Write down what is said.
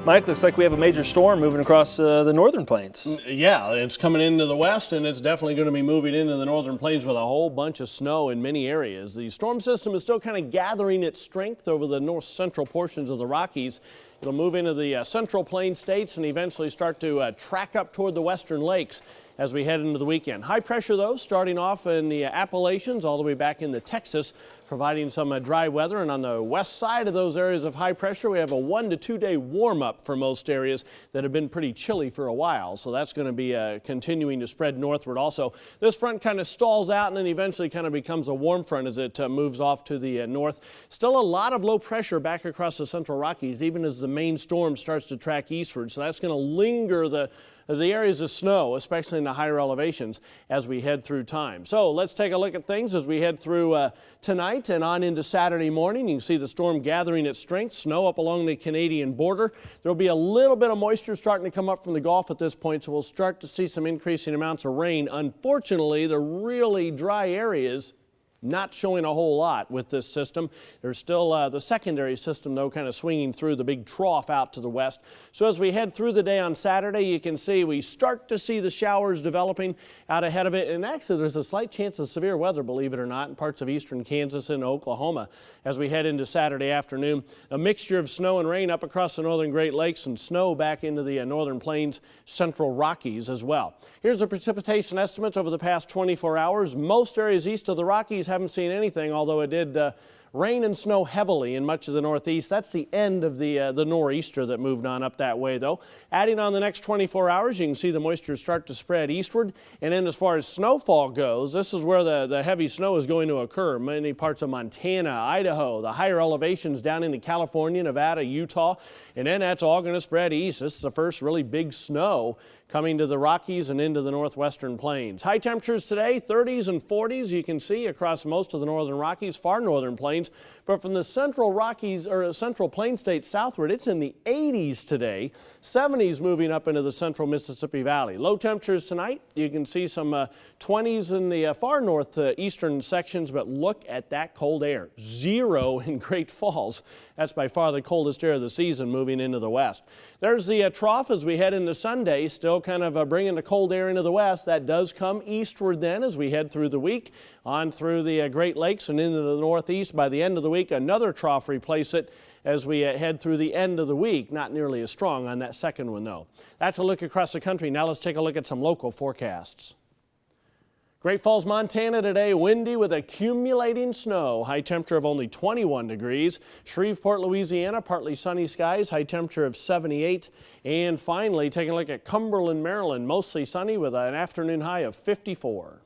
Mike, looks like we have a major storm moving across the northern plains. Yeah, it's coming into the west, and it's definitely going to be moving into the northern plains with a whole bunch of snow in many areas. The storm system is still kind of gathering its strength over the north central portions of the Rockies. It'll move into the central plain states and eventually start to track up toward the western lakes as we head into the weekend. High pressure, though, starting off in the Appalachians all the way back into Texas, providing some dry weather. And on the west side of those areas of high pressure, we have a 1 to 2 day warm up for most areas that have been pretty chilly for a while. So that's going to be continuing to spread northward. Also, this front kind of stalls out and then eventually kind of becomes a warm front as it moves off to the north. Still a lot of low pressure back across the central Rockies, even as the main storm starts to track eastward. So that's going to linger the areas of snow, especially in the higher elevations, as we head through time. So let's take a look at things as we head through tonight and on into Saturday morning. You can see the storm gathering its strength, snow up along the Canadian border. There'll be a little bit of moisture starting to come up from the Gulf at this point, so we'll start to see some increasing amounts of rain. Unfortunately, the really dry areas not showing a whole lot with this system. There's still the secondary system, though, kind of swinging through the big trough out to the west. So as we head through the day on Saturday, you can see we start to see the showers developing out ahead of it. And actually, there's a slight chance of severe weather, believe it or not, in parts of eastern Kansas and Oklahoma as we head into Saturday afternoon. A mixture of snow and rain up across the northern Great Lakes and snow back into the northern plains, central Rockies as well. Here's the precipitation estimates over the past 24 hours. Most areas east of the Rockies haven't seen anything, although it did rain and snow heavily in much of the northeast. That's the end of the nor'easter that moved on up that way, though. Adding on the next 24 hours, you can see the moisture start to spread eastward. And then as far as snowfall goes, this is where the heavy snow is going to occur. Many parts of Montana, Idaho, the higher elevations down into California, Nevada, Utah. And then that's all going to spread east. This is the first really big snow coming to the Rockies and into the northwestern plains. High temperatures today, 30s and 40s, you can see across most of the northern Rockies, far northern plains. But from the central Rockies or central plain states southward, it's in the 80s today, 70s moving up into the central Mississippi Valley. Low temperatures tonight, you can see some 20s in the far northeastern sections, but look at that cold air. 0 in Great Falls. That's by far the coldest air of the season moving into the west. There's the trough as we head into Sunday, still kind of bringing the cold air into the west. That does come eastward then as we head through the week, on through the Great Lakes and into the northeast. By the end of the week, another trough replace it as we head through the end of the week. Not nearly as strong on that second one, though. That's a look across the country. Now let's take a look at some local forecasts. Great Falls, Montana today, windy with accumulating snow. High temperature of only 21 degrees. Shreveport, Louisiana, partly sunny skies. High temperature of 78. And finally, taking a look at Cumberland, Maryland, mostly sunny with an afternoon high of 54.